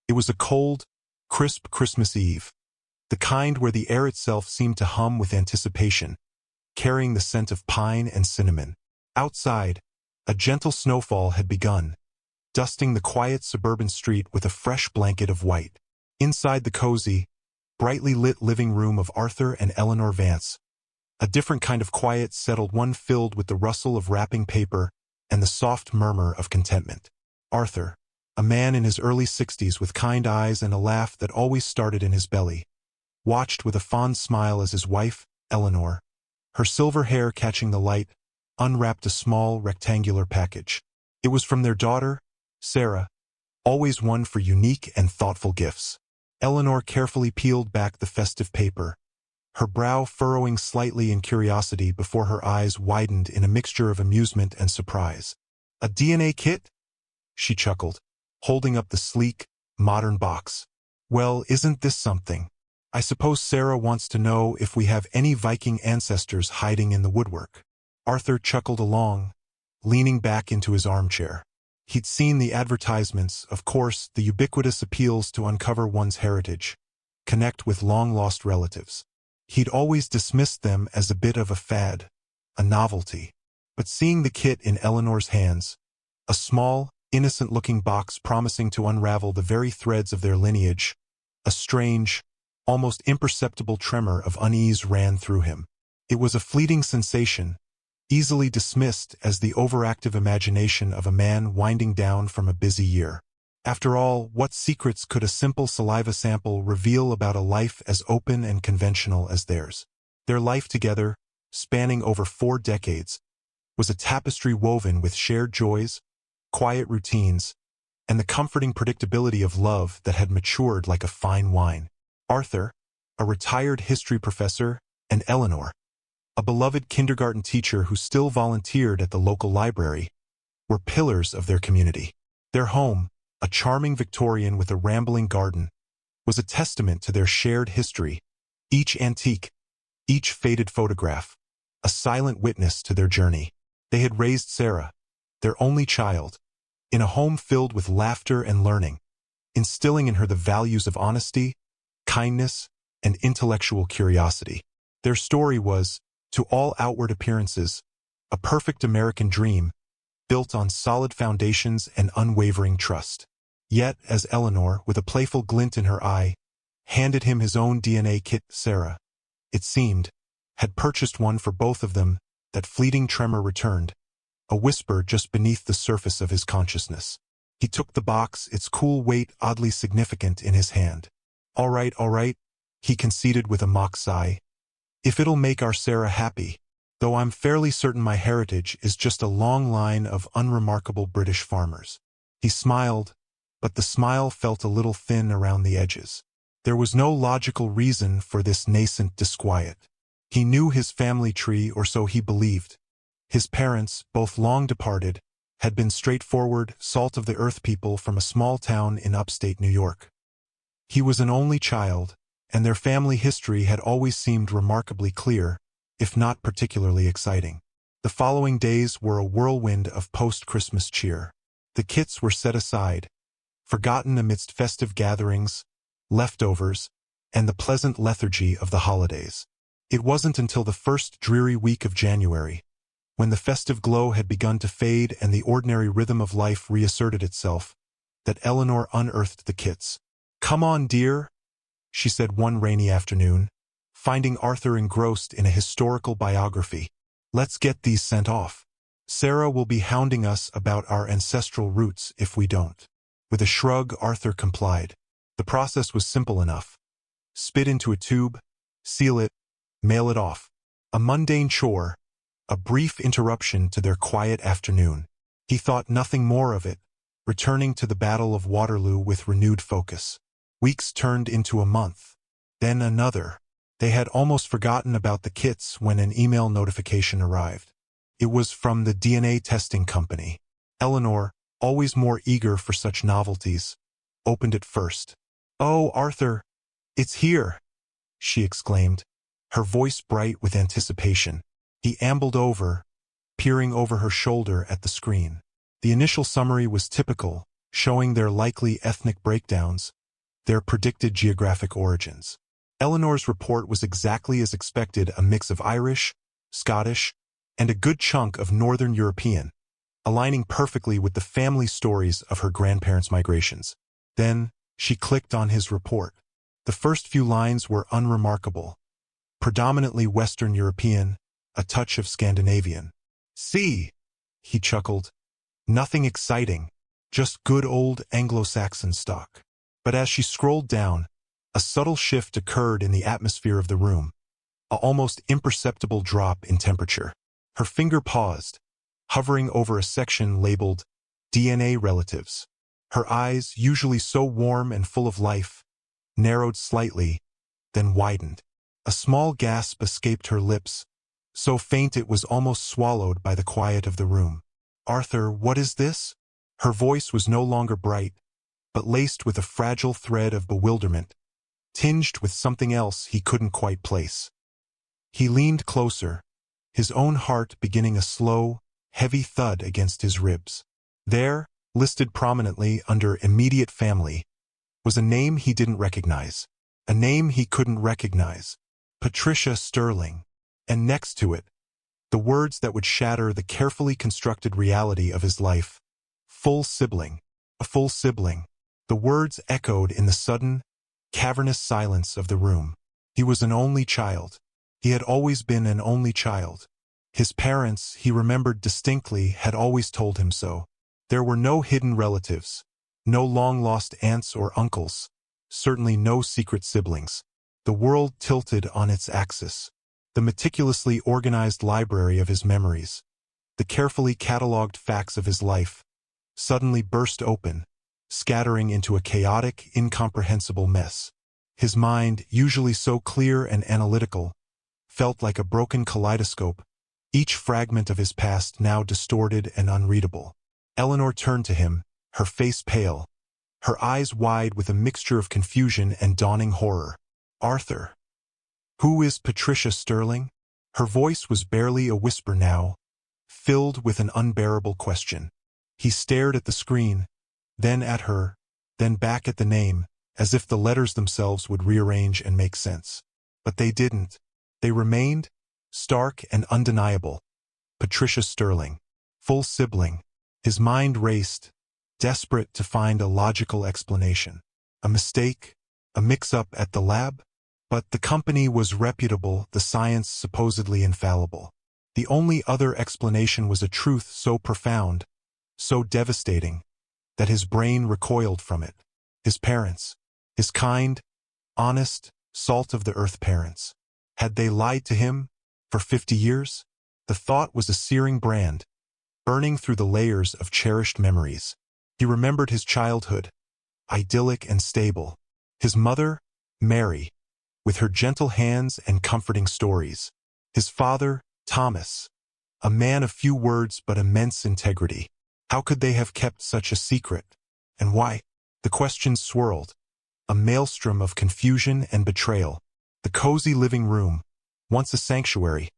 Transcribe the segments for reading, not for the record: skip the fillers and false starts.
It was a cold, crisp Christmas Eve, the kind where the air itself seemed to hum with anticipation, carrying the scent of pine and cinnamon. Outside, a gentle snowfall had begun, dusting the quiet suburban street with a fresh blanket of white. Inside the cozy, brightly lit living room of Arthur and Eleanor Vance, a different kind of quiet settled, one filled with the rustle of wrapping paper and the soft murmur of contentment. Arthur, a man in his early 60s with kind eyes and a laugh that always started in his belly, watched with a fond smile as his wife, Eleanor, her silver hair catching the light, unwrapped a small, rectangular package. It was from their daughter, Sarah, always one for unique and thoughtful gifts. Eleanor carefully peeled back the festive paper, her brow furrowing slightly in curiosity before her eyes widened in a mixture of amusement and surprise. "A DNA kit?" she chuckled, holding up the sleek, modern box. "Well, isn't this something? I suppose Sarah wants to know if we have any Viking ancestors hiding in the woodwork." Arthur chuckled along, leaning back into his armchair. He'd seen the advertisements, of course, the ubiquitous appeals to uncover one's heritage, connect with long-lost relatives. He'd always dismissed them as a bit of a fad, a novelty. But seeing the kit in Eleanor's hands, a small, innocent-looking box promising to unravel the very threads of their lineage, a strange, almost imperceptible tremor of unease ran through him. It was a fleeting sensation, easily dismissed as the overactive imagination of a man winding down from a busy year. After all, what secrets could a simple saliva sample reveal about a life as open and conventional as theirs? Their life together, spanning over 4 decades, was a tapestry woven with shared joys, quiet routines, and the comforting predictability of love that had matured like a fine wine. Arthur, a retired history professor, and Eleanor, a beloved kindergarten teacher who still volunteered at the local library, were pillars of their community. Their home, a charming Victorian with a rambling garden, was a testament to their shared history, each antique, each faded photograph, a silent witness to their journey. They had raised Sarah, their only child, in a home filled with laughter and learning, instilling in her the values of honesty, kindness, and intellectual curiosity. Their story was, to all outward appearances, a perfect American dream, built on solid foundations and unwavering trust. Yet, as Eleanor, with a playful glint in her eye, handed him his own DNA kit, Sarah, it seemed, had purchased one for both of them, that fleeting tremor returned, a whisper just beneath the surface of his consciousness. He took the box, its cool weight oddly significant in his hand. All right, he conceded with a mock sigh. "If it'll make our Sarah happy, though I'm fairly certain my heritage is just a long line of unremarkable British farmers." He smiled, but the smile felt a little thin around the edges. There was no logical reason for this nascent disquiet. He knew his family tree, or so he believed. His parents, both long departed, had been straightforward, salt-of-the-earth people from a small town in upstate New York. He was an only child, and their family history had always seemed remarkably clear, if not particularly exciting. The following days were a whirlwind of post-Christmas cheer. The kits were set aside, forgotten amidst festive gatherings, leftovers, and the pleasant lethargy of the holidays. It wasn't until the first dreary week of January, when the festive glow had begun to fade and the ordinary rhythm of life reasserted itself, that Eleanor unearthed the kits. "Come on, dear," she said one rainy afternoon, finding Arthur engrossed in a historical biography. "Let's get these sent off. Sarah will be hounding us about our ancestral roots if we don't." With a shrug, Arthur complied. The process was simple enough. Spit into a tube, seal it, mail it off. A mundane chore, a brief interruption to their quiet afternoon. He thought nothing more of it, returning to the Battle of Waterloo with renewed focus. Weeks turned into a month, then another. They had almost forgotten about the kits when an email notification arrived. It was from the DNA testing company. Eleanor, always more eager for such novelties, opened it first. "Oh, Arthur, it's here," she exclaimed, her voice bright with anticipation. He ambled over, peering over her shoulder at the screen. The initial summary was typical, showing their likely ethnic breakdowns, their predicted geographic origins. Eleanor's report was exactly as expected, a mix of Irish, Scottish, and a good chunk of Northern European, aligning perfectly with the family stories of her grandparents' migrations. Then, she clicked on his report. The first few lines were unremarkable. Predominantly Western European, a touch of Scandinavian. See, he chuckled. Nothing exciting, just good old Anglo-Saxon stock. But as she scrolled down, a subtle shift occurred in the atmosphere of the room, an almost imperceptible drop in temperature. Her finger paused, hovering over a section labeled DNA Relatives. Her eyes, usually so warm and full of life, narrowed slightly, then widened. A small gasp escaped her lips, so faint it was almost swallowed by the quiet of the room. Arthur, what is this? Her voice was no longer bright, but laced with a fragile thread of bewilderment, tinged with something else he couldn't quite place. He leaned closer, his own heart beginning a slow, heavy thud against his ribs. There, listed prominently under immediate family, was a name he didn't recognize. A name he couldn't recognize. Patricia Sterling. And next to it, the words that would shatter the carefully constructed reality of his life. Full sibling. A full sibling. The words echoed in the sudden, cavernous silence of the room. He was an only child. He had always been an only child. His parents, he remembered distinctly, had always told him so. There were no hidden relatives, no long-lost aunts or uncles, certainly no secret siblings. The world tilted on its axis. The meticulously organized library of his memories, the carefully catalogued facts of his life, suddenly burst open, scattering into a chaotic, incomprehensible mess. His mind, usually so clear and analytical, felt like a broken kaleidoscope, each fragment of his past now distorted and unreadable. Eleanor turned to him, her face pale, her eyes wide with a mixture of confusion and dawning horror. Arthur. Who is Patricia Sterling? Her voice was barely a whisper now, filled with an unbearable question. He stared at the screen, then at her, then back at the name, as if the letters themselves would rearrange and make sense. But they didn't. They remained, stark and undeniable. Patricia Sterling. Full sibling. His mind raced, desperate to find a logical explanation. A mistake? A mix-up at the lab? But the company was reputable, the science supposedly infallible. The only other explanation was a truth so profound, so devastating, that his brain recoiled from it. His parents. His kind, honest, salt-of-the-earth parents. Had they lied to him? For 50 years? The thought was a searing brand, burning through the layers of cherished memories. He remembered his childhood, idyllic and stable. His mother, Mary, with her gentle hands and comforting stories. His father, Thomas, a man of few words but immense integrity. How could they have kept such a secret? And why? The questions swirled, a maelstrom of confusion and betrayal. The cozy living room, once a sanctuary,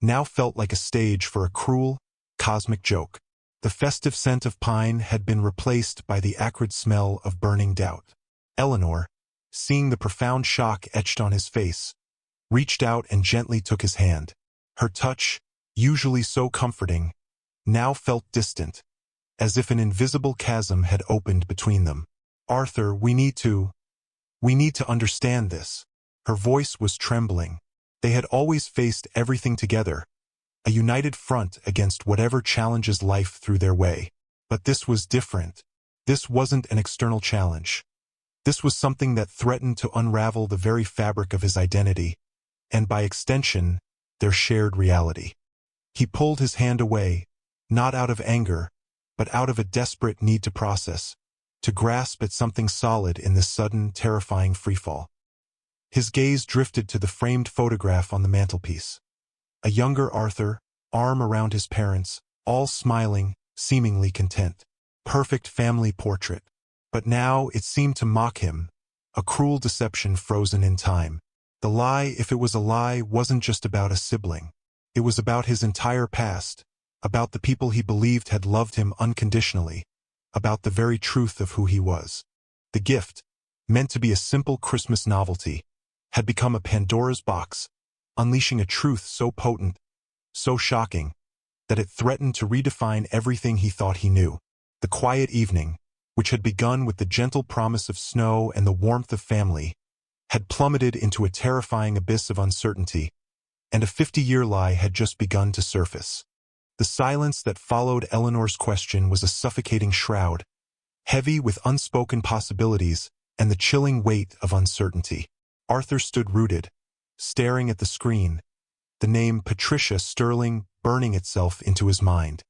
now felt like a stage for a cruel, cosmic joke. The festive scent of pine had been replaced by the acrid smell of burning doubt. Eleanor, seeing the profound shock etched on his face, reached out and gently took his hand. Her touch, usually so comforting, now felt distant, as if an invisible chasm had opened between them. Arthur, we need to understand this. Her voice was trembling. They had always faced everything together, a united front against whatever challenges life threw their way. But this was different. This wasn't an external challenge. This was something that threatened to unravel the very fabric of his identity, and by extension, their shared reality. He pulled his hand away, not out of anger, but out of a desperate need to process, to grasp at something solid in this sudden, terrifying freefall. His gaze drifted to the framed photograph on the mantelpiece. A younger Arthur, arm around his parents, all smiling, seemingly content. Perfect family portrait. But now it seemed to mock him, a cruel deception frozen in time. The lie, if it was a lie, wasn't just about a sibling. It was about his entire past, about the people he believed had loved him unconditionally, about the very truth of who he was. The gift, meant to be a simple Christmas novelty, had become a Pandora's box, unleashing a truth so potent, so shocking, that it threatened to redefine everything he thought he knew. The quiet evening, which had begun with the gentle promise of snow and the warmth of family, had plummeted into a terrifying abyss of uncertainty, and a 50-year lie had just begun to surface. The silence that followed Eleanor's question was a suffocating shroud, heavy with unspoken possibilities and the chilling weight of uncertainty. Arthur stood rooted, staring at the screen, the name Patricia Sterling burning itself into his mind.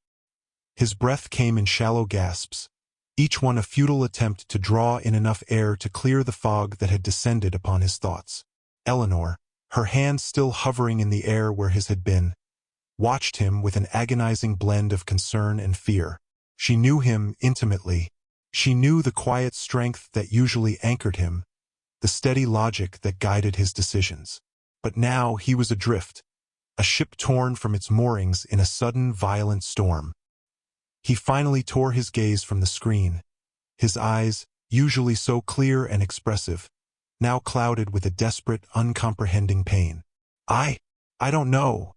His breath came in shallow gasps, each one a futile attempt to draw in enough air to clear the fog that had descended upon his thoughts. Eleanor, her hand still hovering in the air where his had been, watched him with an agonizing blend of concern and fear. She knew him intimately. She knew the quiet strength that usually anchored him, the steady logic that guided his decisions. But now he was adrift, a ship torn from its moorings in a sudden, violent storm. He finally tore his gaze from the screen, his eyes, usually so clear and expressive, now clouded with a desperate, uncomprehending pain. I don't know,"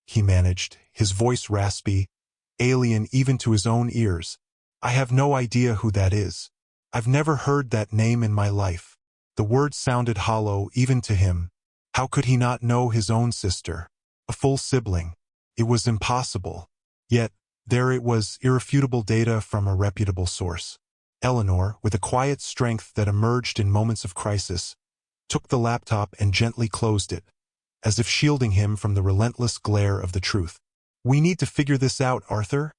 he managed, his voice raspy, alien even to his own ears. "I have no idea who that is. I've never heard that name in my life." The words sounded hollow even to him. How could he not know his own sister, a full sibling? It was impossible. Yet, there it was, irrefutable data from a reputable source. Eleanor, with a quiet strength that emerged in moments of crisis, took the laptop and gently closed it, as if shielding him from the relentless glare of the truth. "We need to figure this out, Arthur,"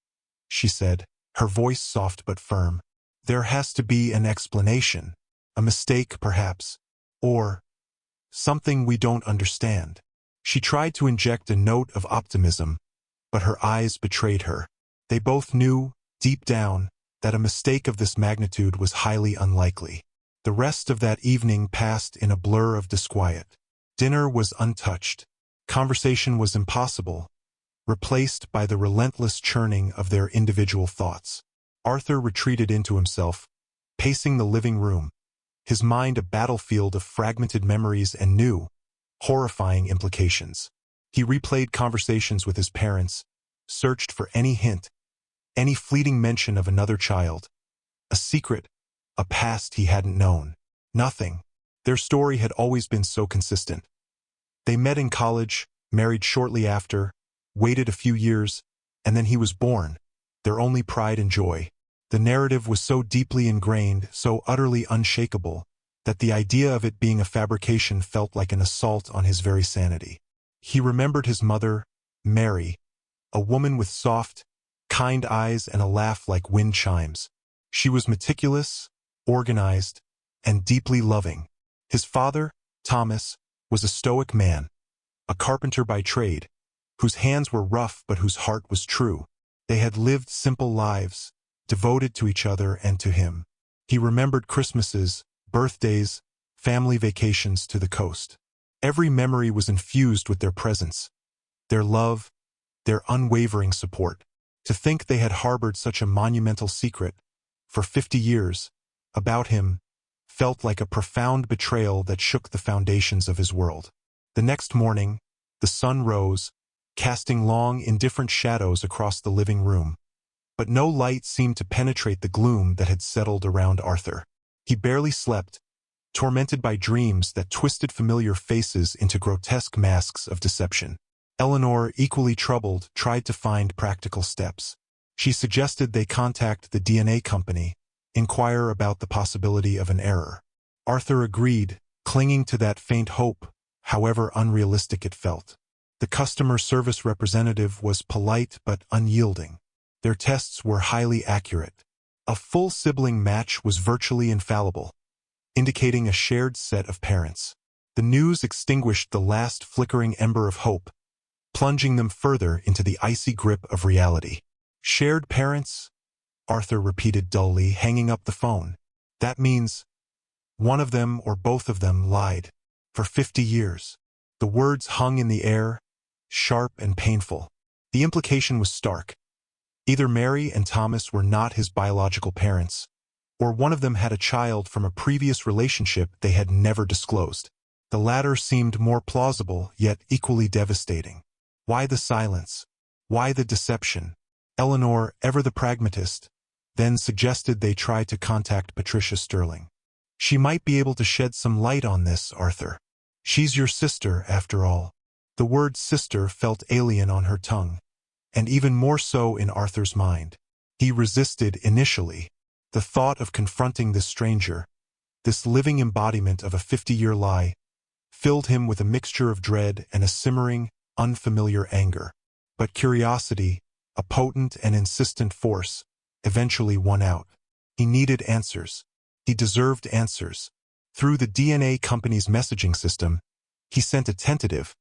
she said, her voice soft but firm. "There has to be an explanation. A mistake, perhaps. Or something we don't understand." She tried to inject a note of optimism, but her eyes betrayed her. They both knew, deep down, that a mistake of this magnitude was highly unlikely. The rest of that evening passed in a blur of disquiet. Dinner was untouched. Conversation was impossible, replaced by the relentless churning of their individual thoughts. Arthur retreated into himself, pacing the living room, his mind a battlefield of fragmented memories and new, horrifying implications. He replayed conversations with his parents, searched for any hint, any fleeting mention of another child, a secret, a past he hadn't known. Nothing. Their story had always been so consistent. They met in college, married shortly after, waited a few years, and then he was born, their only pride and joy. The narrative was so deeply ingrained, so utterly unshakable, that the idea of it being a fabrication felt like an assault on his very sanity. He remembered his mother, Mary, a woman with soft, kind eyes and a laugh like wind chimes. She was meticulous, organized, and deeply loving. His father, Thomas, was a stoic man, a carpenter by trade, whose hands were rough but whose heart was true. They had lived simple lives, devoted to each other and to him. He remembered Christmases, birthdays, family vacations to the coast. Every memory was infused with their presence, their love, their unwavering support. To think they had harbored such a monumental secret, for 50 years, about him, felt like a profound betrayal that shook the foundations of his world. The next morning, the sun rose, casting long, indifferent shadows across the living room. But no light seemed to penetrate the gloom that had settled around Arthur. He barely slept, tormented by dreams that twisted familiar faces into grotesque masks of deception. Eleanor, equally troubled, tried to find practical steps. She suggested they contact the DNA company, inquire about the possibility of an error. Arthur agreed, clinging to that faint hope, however unrealistic it felt. The customer service representative was polite but unyielding. Their tests were highly accurate. A full sibling match was virtually infallible, indicating a shared set of parents. The news extinguished the last flickering ember of hope, plunging them further into the icy grip of reality. "Shared parents?" Arthur repeated dully, hanging up the phone. "That means one of them or both of them lied for 50 years. The words hung in the air, sharp and painful. The implication was stark. Either Mary and Thomas were not his biological parents, or one of them had a child from a previous relationship they had never disclosed. The latter seemed more plausible, yet equally devastating. Why the silence? Why the deception? Eleanor, ever the pragmatist, then suggested they try to contact Patricia Sterling. She might be able to shed some light on this, Arthur. She's your sister, after all. The word sister felt alien on her tongue, and even more so in Arthur's mind. He resisted initially. The thought of confronting this stranger, this living embodiment of a 50-year lie, filled him with a mixture of dread and a simmering, unfamiliar anger. But curiosity, a potent and insistent force, eventually won out. He needed answers. He deserved answers. Through the DNA company's messaging system, he sent a tentative,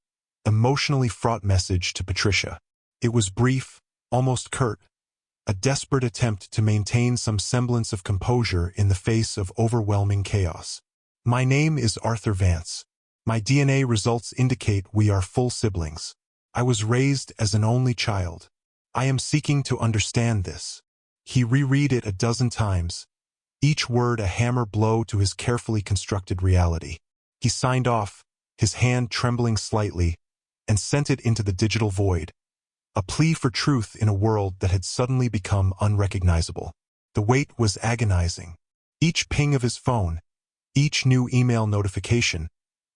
emotionally fraught message to Patricia. It was brief, almost curt, a desperate attempt to maintain some semblance of composure in the face of overwhelming chaos. My name is Arthur Vance. My DNA results indicate we are full siblings. I was raised as an only child. I am seeking to understand this. He reread it a dozen times, each word a hammer blow to his carefully constructed reality. He signed off, his hand trembling slightly, and sent it into the digital void. A plea for truth in a world that had suddenly become unrecognizable. The weight was agonizing. Each ping of his phone, each new email notification,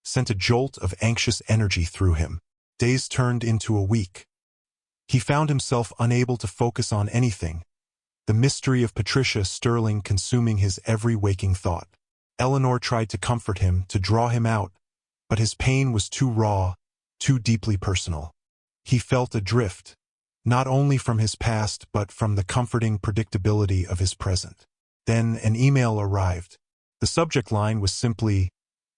sent a jolt of anxious energy through him. Days turned into a week. He found himself unable to focus on anything, the mystery of Patricia Sterling consuming his every waking thought. Eleanor tried to comfort him, to draw him out, but his pain was too raw, too deeply personal. He felt adrift, not only from his past but from the comforting predictability of his present. Then an email arrived. The subject line was simply,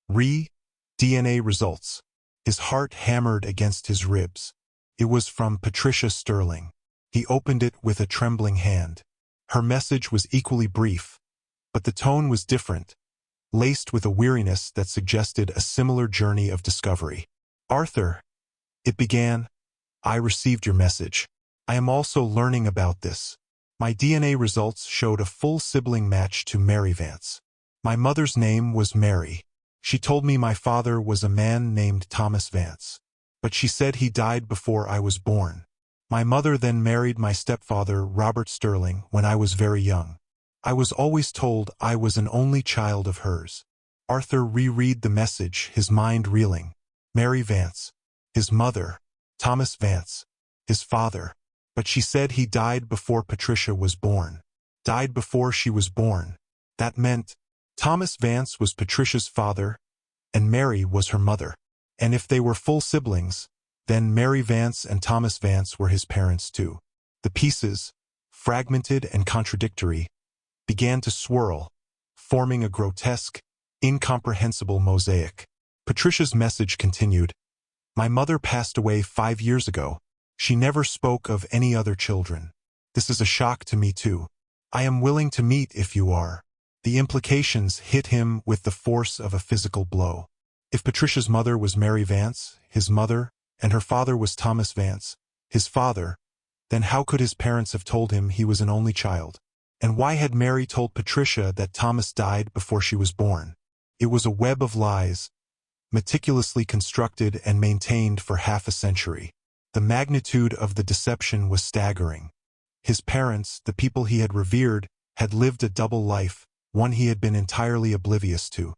DNA results. His heart hammered against his ribs. It was from Patricia Sterling. He opened it with a trembling hand. Her message was equally brief, but the tone was different, laced with a weariness that suggested a similar journey of discovery. Arthur, it began, I received your message. I am also learning about this. My DNA results showed a full sibling match to Mary Vance. My mother's name was Mary. She told me my father was a man named Thomas Vance, but she said he died before I was born. My mother then married my stepfather, Robert Sterling, when I was very young. I was always told I was an only child of hers. Arthur reread the message, his mind reeling. Mary Vance, his mother, Thomas Vance, his father. But she said he died before Patricia was born. Died before she was born. That meant Thomas Vance was Patricia's father, and Mary was her mother. And if they were full siblings, then Mary Vance and Thomas Vance were his parents too. The pieces, fragmented and contradictory, began to swirl, forming a grotesque, incomprehensible mosaic. Patricia's message continued. My mother passed away 5 years ago. She never spoke of any other children. This is a shock to me too. I am willing to meet if you are. The implications hit him with the force of a physical blow. If Patricia's mother was Mary Vance, his mother, and her father was Thomas Vance, his father, then how could his parents have told him he was an only child? And why had Mary told Patricia that Thomas died before she was born? It was a web of lies, meticulously constructed and maintained for half a century. The magnitude of the deception was staggering. His parents, the people he had revered, had lived a double life, one he had been entirely oblivious to.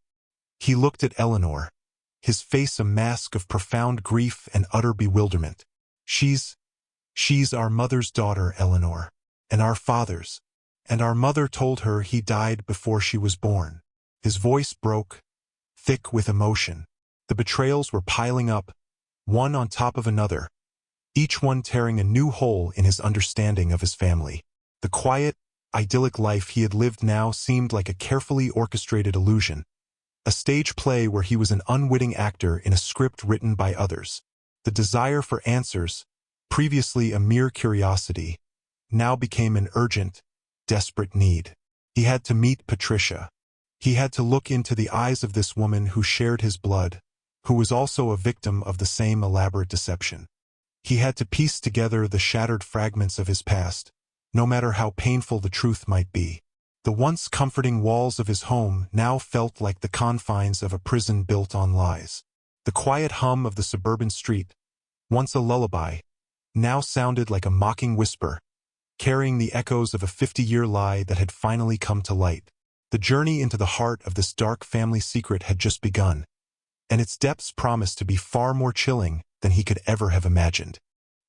He looked at Eleanor, his face a mask of profound grief and utter bewilderment. She's our mother's daughter, Eleanor, and our father's, and our mother told her he died before she was born. His voice broke, thick with emotion. The betrayals were piling up, one on top of another, each one tearing a new hole in his understanding of his family. The quiet, idyllic life he had lived now seemed like a carefully orchestrated illusion, a stage play where he was an unwitting actor in a script written by others. The desire for answers, previously a mere curiosity, now became an urgent, desperate need. He had to meet Patricia. He had to look into the eyes of this woman who shared his blood, who was also a victim of the same elaborate deception. He had to piece together the shattered fragments of his past, no matter how painful the truth might be. The once comforting walls of his home now felt like the confines of a prison built on lies. The quiet hum of the suburban street, once a lullaby, now sounded like a mocking whisper, carrying the echoes of a 50-year lie that had finally come to light. The journey into the heart of this dark family secret had just begun, and its depths promised to be far more chilling than he could ever have imagined.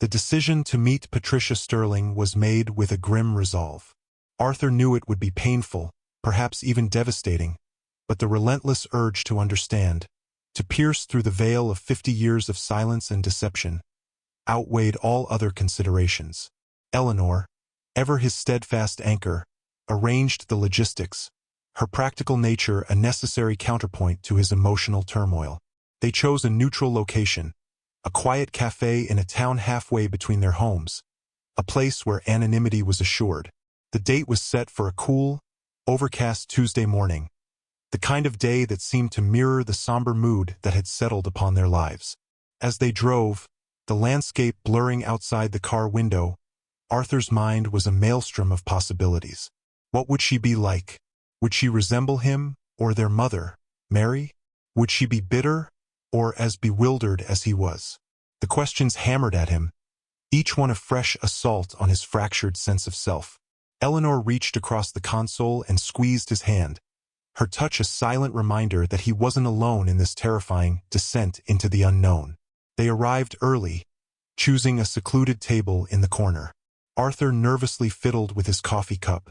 The decision to meet Patricia Sterling was made with a grim resolve. Arthur knew it would be painful, perhaps even devastating, but the relentless urge to understand, to pierce through the veil of 50 years of silence and deception, outweighed all other considerations. Eleanor, ever his steadfast anchor, arranged the logistics, her practical nature a necessary counterpoint to his emotional turmoil. They chose a neutral location, a quiet cafe in a town halfway between their homes, a place where anonymity was assured. The date was set for a cool, overcast Tuesday morning, the kind of day that seemed to mirror the somber mood that had settled upon their lives. As they drove, the landscape blurring outside the car window, Arthur's mind was a maelstrom of possibilities. What would she be like? Would she resemble him, or their mother, Mary? Would she be bitter, or as bewildered as he was? The questions hammered at him, each one a fresh assault on his fractured sense of self. Eleanor reached across the console and squeezed his hand, her touch a silent reminder that he wasn't alone in this terrifying descent into the unknown. They arrived early, choosing a secluded table in the corner. Arthur nervously fiddled with his coffee cup,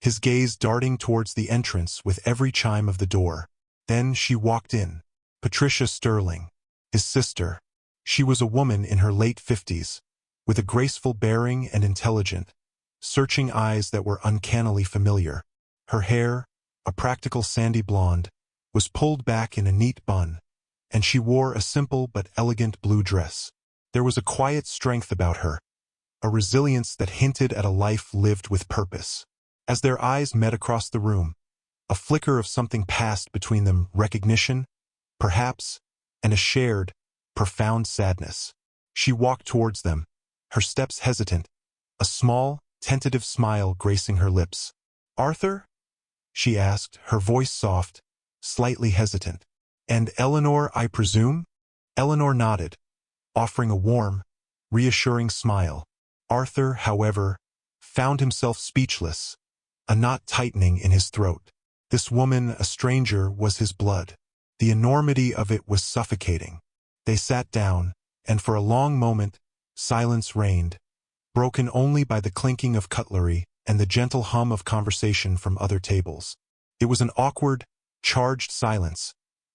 his gaze darting towards the entrance with every chime of the door. Then she walked in. Patricia Sterling, his sister. She was a woman in her late 50s, with a graceful bearing and intelligent, searching eyes that were uncannily familiar. Her hair, a practical sandy blonde, was pulled back in a neat bun, and she wore a simple but elegant blue dress. There was a quiet strength about her, a resilience that hinted at a life lived with purpose. As their eyes met across the room, a flicker of something passed between them, recognition, perhaps, and a shared, profound sadness. She walked towards them, her steps hesitant, a small, tentative smile gracing her lips. "Arthur?" she asked, her voice soft, slightly hesitant. "And Eleanor, I presume?" Eleanor nodded, offering a warm, reassuring smile. Arthur, however, found himself speechless, a knot tightening in his throat. This woman, a stranger, was his blood. The enormity of it was suffocating. They sat down, and for a long moment, silence reigned, broken only by the clinking of cutlery and the gentle hum of conversation from other tables. It was an awkward, charged silence,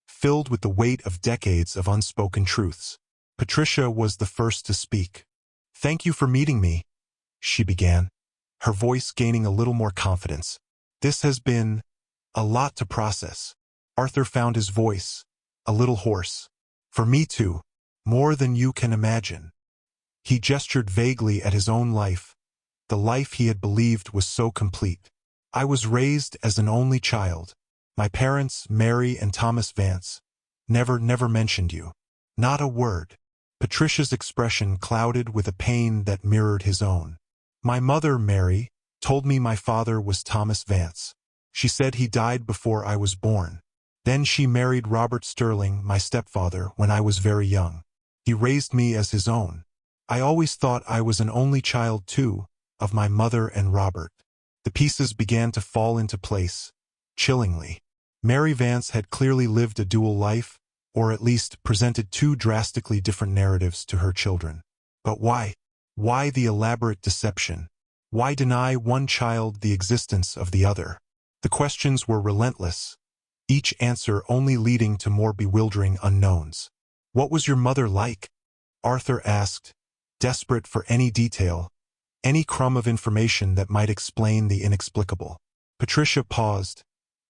filled with the weight of decades of unspoken truths. Patricia was the first to speak. "Thank you for meeting me," she began, her voice gaining a little more confidence. "This has been a lot to process." Arthur found his voice a little hoarse. "For me too, more than you can imagine." He gestured vaguely at his own life, the life he had believed was so complete. "I was raised as an only child. My parents, Mary and Thomas Vance, never mentioned you. Not a word." Patricia's expression clouded with a pain that mirrored his own. "My mother, Mary, told me my father was Thomas Vance. She said he died before I was born. Then she married Robert Sterling, my stepfather, when I was very young. He raised me as his own. I always thought I was an only child, too, of my mother and Robert." The pieces began to fall into place, chillingly. Mary Vance had clearly lived a dual life, or at least presented two drastically different narratives to her children. But why? Why the elaborate deception? Why deny one child the existence of the other? The questions were relentless, each answer only leading to more bewildering unknowns. "What was your mother like?" Arthur asked, desperate for any detail, any crumb of information that might explain the inexplicable. Patricia paused,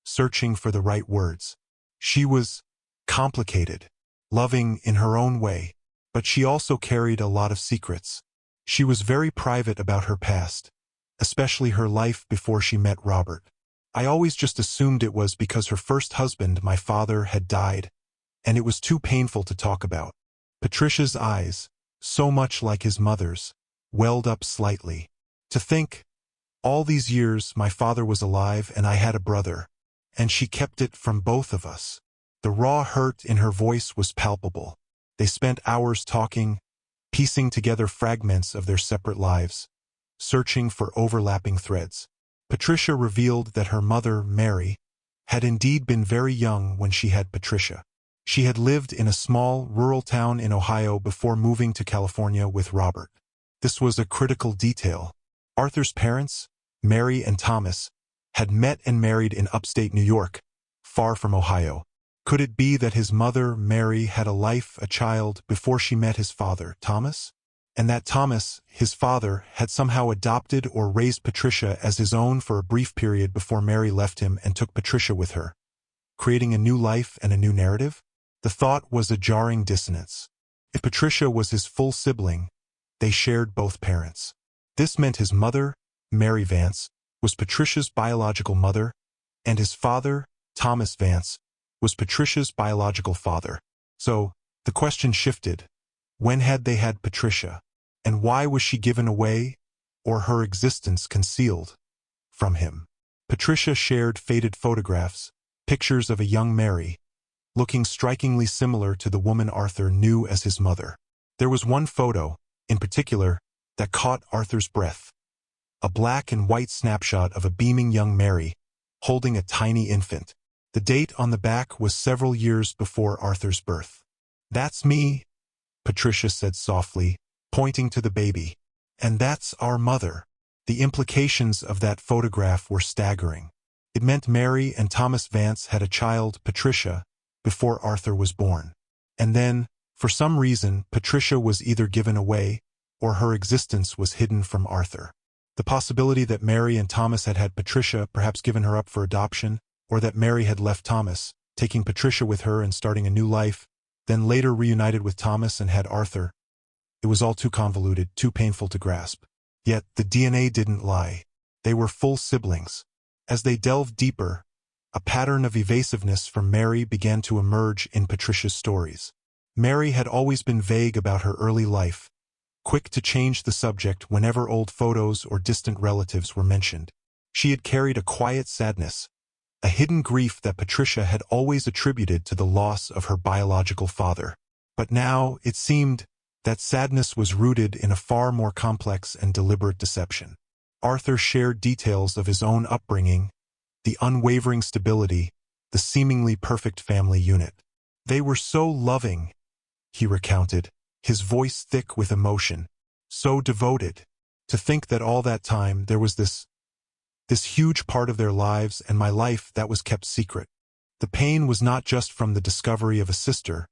searching for the right words. She was complicated, loving in her own way, but she also carried a lot of secrets. She was very private about her past, especially her life before she met Robert. I always just assumed it was because her first husband, my father, had died, and it was too painful to talk about. Patricia's eyes, so much like his mother's, welled up slightly. To think, All these years, my father was alive and I had a brother, and she kept it from both of us. The raw hurt in her voice was palpable. They spent hours talking, piecing together fragments of their separate lives, searching for overlapping threads. Patricia revealed that her mother, Mary, had indeed been very young when she had Patricia. She had lived in a small, rural town in Ohio before moving to California with Robert. This was a critical detail. Arthur's parents, Mary and Thomas, had met and married in upstate New York, far from Ohio. Could it be that his mother, Mary, had a child, before she met his father, Thomas? And that Thomas, his father, had somehow adopted or raised Patricia as his own for a brief period before Mary left him and took Patricia with her, creating a new life and a new narrative? The thought was a jarring dissonance. If Patricia was his full sibling, they shared both parents. This meant his mother, Mary Vance, was Patricia's biological mother, and his father, Thomas Vance, was Patricia's biological father. So, the question shifted. When had they had Patricia? And why was she given away, or her existence concealed, from him? Patricia shared faded photographs, pictures of a young Mary, looking strikingly similar to the woman Arthur knew as his mother. There was one photo, in particular, that caught Arthur's breath. A black and white snapshot of a beaming young Mary, holding a tiny infant. The date on the back was several years before Arthur's birth. "That's me," Patricia said softly, pointing to the baby. "And that's our mother." The implications of that photograph were staggering. It meant Mary and Thomas Vance had a child, Patricia, before Arthur was born. And then, for some reason, Patricia was either given away, or her existence was hidden from Arthur. The possibility that Mary and Thomas had had Patricia, perhaps given her up for adoption, or that Mary had left Thomas, taking Patricia with her and starting a new life, then later reunited with Thomas and had Arthur. It was all too convoluted, too painful to grasp. Yet the DNA didn't lie. They were full siblings. As they delved deeper, a pattern of evasiveness from Mary began to emerge in Patricia's stories. Mary had always been vague about her early life, quick to change the subject whenever old photos or distant relatives were mentioned. She had carried a quiet sadness, a hidden grief that Patricia had always attributed to the loss of her biological father. But now, it seemed, that sadness was rooted in a far more complex and deliberate deception. Arthur shared details of his own upbringing, the unwavering stability, the seemingly perfect family unit. "They were so loving," he recounted, his voice thick with emotion, "so devoted. To think that all that time there was this huge part of their lives and my life that was kept secret. The pain was not just from the discovery of a sister,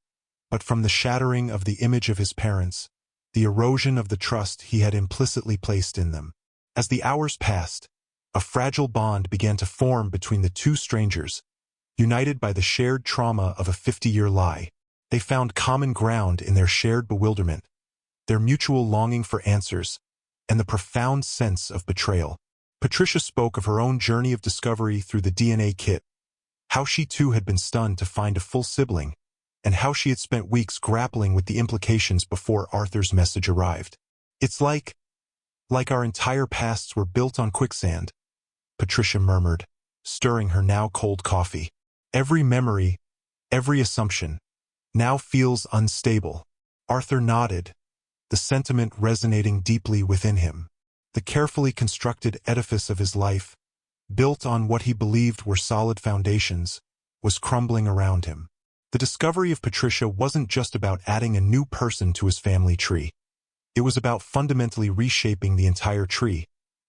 but from the shattering of the image of his parents, the erosion of the trust he had implicitly placed in them." As the hours passed, a fragile bond began to form between the two strangers, united by the shared trauma of a 50-year lie. They found common ground in their shared bewilderment, their mutual longing for answers, and the profound sense of betrayal. Patricia spoke of her own journey of discovery through the DNA kit, how she too had been stunned to find a full sibling, and how she had spent weeks grappling with the implications before Arthur's message arrived. "It's like our entire pasts were built on quicksand," Patricia murmured, stirring her now cold coffee. "Every memory, every assumption, now feels unstable." Arthur nodded, the sentiment resonating deeply within him. The carefully constructed edifice of his life, built on what he believed were solid foundations, was crumbling around him. The discovery of Patricia wasn't just about adding a new person to his family tree. It was about fundamentally reshaping the entire tree,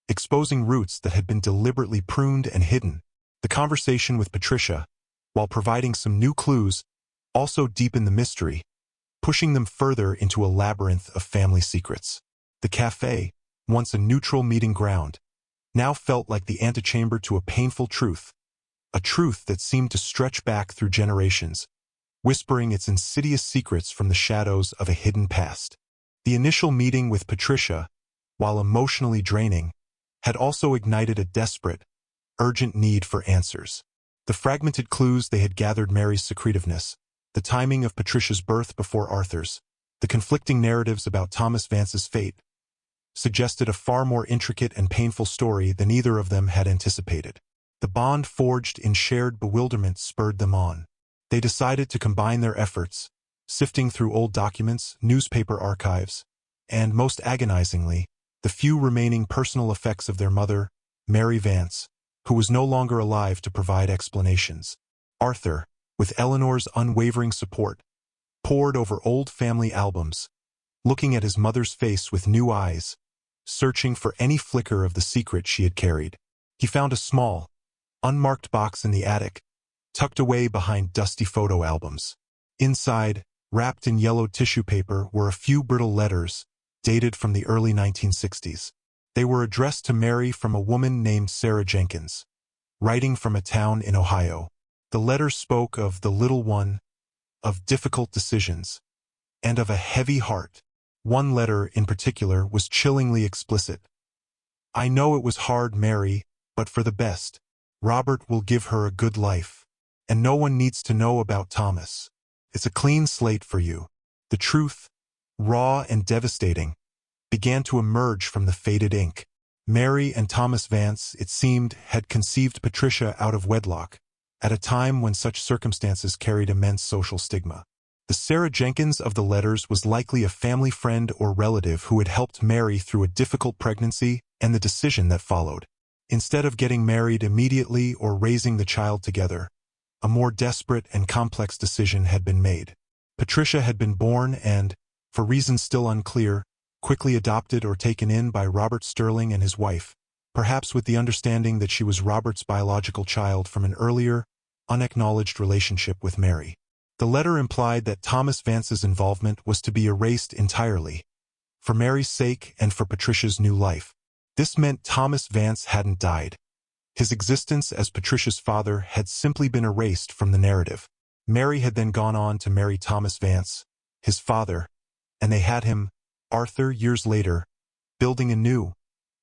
exposing roots that had been deliberately pruned and hidden. The conversation with Patricia, while providing some new clues, also deepened the mystery, pushing them further into a labyrinth of family secrets. The cafe, once a neutral meeting ground, now felt like the antechamber to a painful truth, a truth that seemed to stretch back through generations, whispering its insidious secrets from the shadows of a hidden past. The initial meeting with Patricia, while emotionally draining, had also ignited a desperate, urgent need for answers. The fragmented clues they had gathered, Mary's secretiveness, the timing of Patricia's birth before Arthur's, the conflicting narratives about Thomas Vance's fate, suggested a far more intricate and painful story than either of them had anticipated. The bond forged in shared bewilderment spurred them on. They decided to combine their efforts, sifting through old documents, newspaper archives, and, most agonizingly, the few remaining personal effects of their mother, Mary Vance, who was no longer alive to provide explanations. Arthur, with Eleanor's unwavering support, pored over old family albums, looking at his mother's face with new eyes, searching for any flicker of the secret she had carried. He found a small, unmarked box in the attic, tucked away behind dusty photo albums. Inside, wrapped in yellowed tissue paper, were a few brittle letters, dated from the early 1960s. They were addressed to Mary from a woman named Sarah Jenkins, writing from a town in Ohio. The letters spoke of the little one, of difficult decisions, and of a heavy heart. One letter in particular was chillingly explicit. "I know it was hard, Mary, but for the best. Robert will give her a good life. And no one needs to know about Thomas. It's a clean slate for you." The truth, raw and devastating, began to emerge from the faded ink. Mary and Thomas Vance, it seemed, had conceived Patricia out of wedlock, at a time when such circumstances carried immense social stigma. The Sarah Jenkins of the letters was likely a family friend or relative who had helped Mary through a difficult pregnancy and the decision that followed. Instead of getting married immediately or raising the child together, a more desperate and complex decision had been made. Patricia had been born and, for reasons still unclear, quickly adopted or taken in by Robert Sterling and his wife, perhaps with the understanding that she was Robert's biological child from an earlier, unacknowledged relationship with Mary. The letter implied that Thomas Vance's involvement was to be erased entirely, for Mary's sake and for Patricia's new life. This meant Thomas Vance hadn't died. His existence as Patricia's father had simply been erased from the narrative. Mary had then gone on to marry Thomas Vance, his father, and they had him, Arthur, years later, building a new,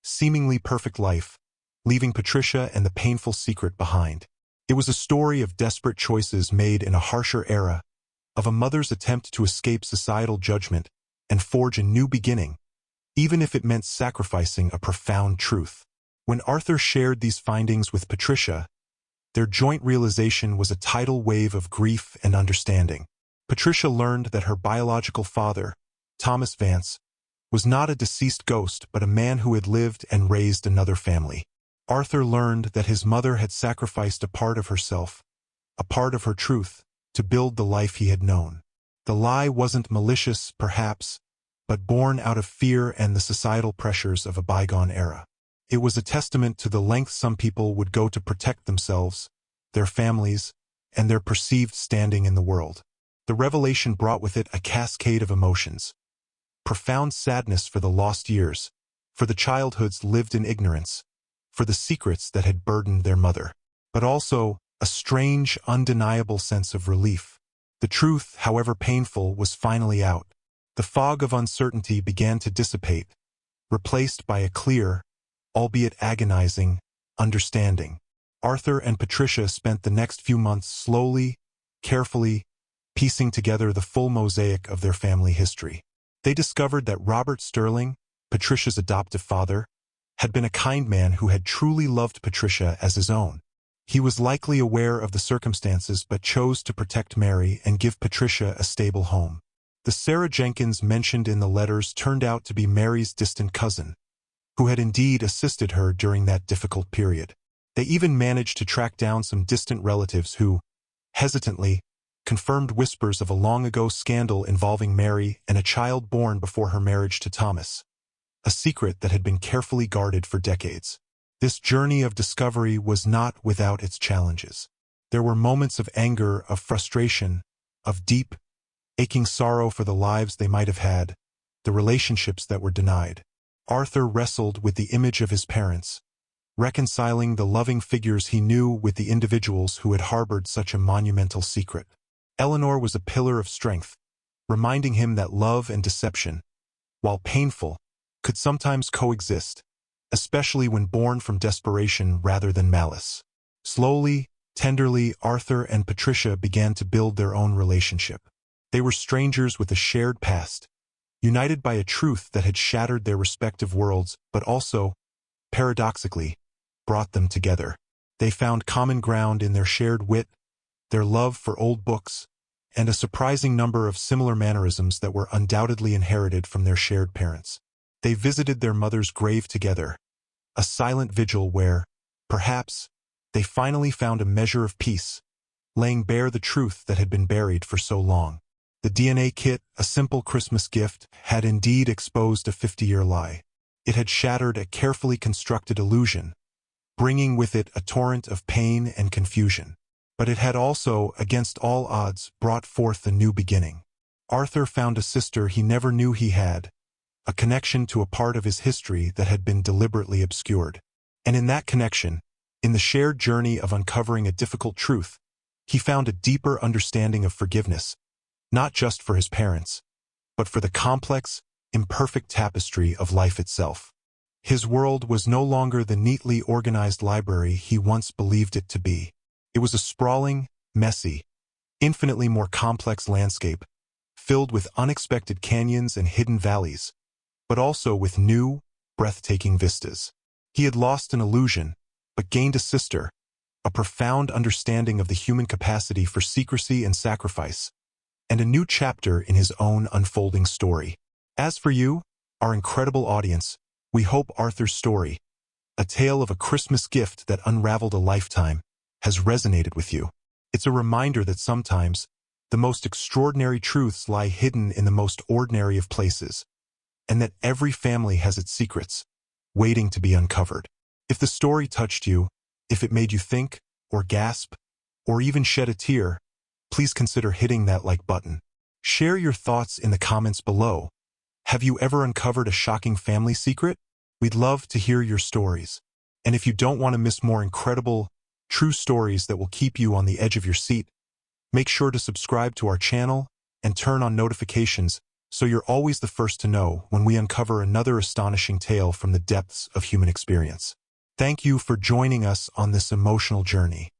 seemingly perfect life, leaving Patricia and the painful secret behind. It was a story of desperate choices made in a harsher era, of a mother's attempt to escape societal judgment and forge a new beginning, even if it meant sacrificing a profound truth. When Arthur shared these findings with Patricia, their joint realization was a tidal wave of grief and understanding. Patricia learned that her biological father, Thomas Vance, was not a deceased ghost but a man who had lived and raised another family. Arthur learned that his mother had sacrificed a part of herself, a part of her truth, to build the life he had known. The lie wasn't malicious, perhaps, but born out of fear and the societal pressures of a bygone era. It was a testament to the lengths some people would go to protect themselves, their families, and their perceived standing in the world. The revelation brought with it a cascade of emotions. Profound sadness for the lost years, for the childhoods lived in ignorance, for the secrets that had burdened their mother, but also a strange, undeniable sense of relief. The truth, however painful, was finally out. The fog of uncertainty began to dissipate, replaced by a clear, albeit agonizing, understanding. Arthur and Patricia spent the next few months slowly, carefully, piecing together the full mosaic of their family history. They discovered that Robert Sterling, Patricia's adoptive father, had been a kind man who had truly loved Patricia as his own. He was likely aware of the circumstances but chose to protect Mary and give Patricia a stable home. The Sarah Jenkins mentioned in the letters turned out to be Mary's distant cousin, who had indeed assisted her during that difficult period. They even managed to track down some distant relatives who, hesitantly, confirmed whispers of a long-ago scandal involving Mary and a child born before her marriage to Thomas, a secret that had been carefully guarded for decades. This journey of discovery was not without its challenges. There were moments of anger, of frustration, of deep, aching sorrow for the lives they might have had, the relationships that were denied. Arthur wrestled with the image of his parents, reconciling the loving figures he knew with the individuals who had harbored such a monumental secret. Eleanor was a pillar of strength, reminding him that love and deception, while painful, could sometimes coexist, especially when born from desperation rather than malice. Slowly, tenderly, Arthur and Patricia began to build their own relationship. They were strangers with a shared past, united by a truth that had shattered their respective worlds, but also, paradoxically, brought them together. They found common ground in their shared wit, their love for old books, and a surprising number of similar mannerisms that were undoubtedly inherited from their shared parents. They visited their mother's grave together, a silent vigil where, perhaps, they finally found a measure of peace, laying bare the truth that had been buried for so long. The DNA kit, a simple Christmas gift, had indeed exposed a 50-year lie. It had shattered a carefully constructed illusion, bringing with it a torrent of pain and confusion. But it had also, against all odds, brought forth a new beginning. Arthur found a sister he never knew he had, a connection to a part of his history that had been deliberately obscured. And in that connection, in the shared journey of uncovering a difficult truth, he found a deeper understanding of forgiveness, not just for his parents, but for the complex, imperfect tapestry of life itself. His world was no longer the neatly organized library he once believed it to be. It was a sprawling, messy, infinitely more complex landscape, filled with unexpected canyons and hidden valleys, but also with new, breathtaking vistas. He had lost an illusion, but gained a sister, a profound understanding of the human capacity for secrecy and sacrifice, and a new chapter in his own unfolding story. As for you, our incredible audience, we hope Arthur's story, a tale of a Christmas gift that unraveled a lifetime, has resonated with you. It's a reminder that sometimes, the most extraordinary truths lie hidden in the most ordinary of places, and that every family has its secrets, waiting to be uncovered. If the story touched you, if it made you think, or gasp, or even shed a tear, please consider hitting that like button. Share your thoughts in the comments below. Have you ever uncovered a shocking family secret? We'd love to hear your stories. And if you don't want to miss more incredible, true stories that will keep you on the edge of your seat, make sure to subscribe to our channel and turn on notifications so you're always the first to know when we uncover another astonishing tale from the depths of human experience. Thank you for joining us on this emotional journey.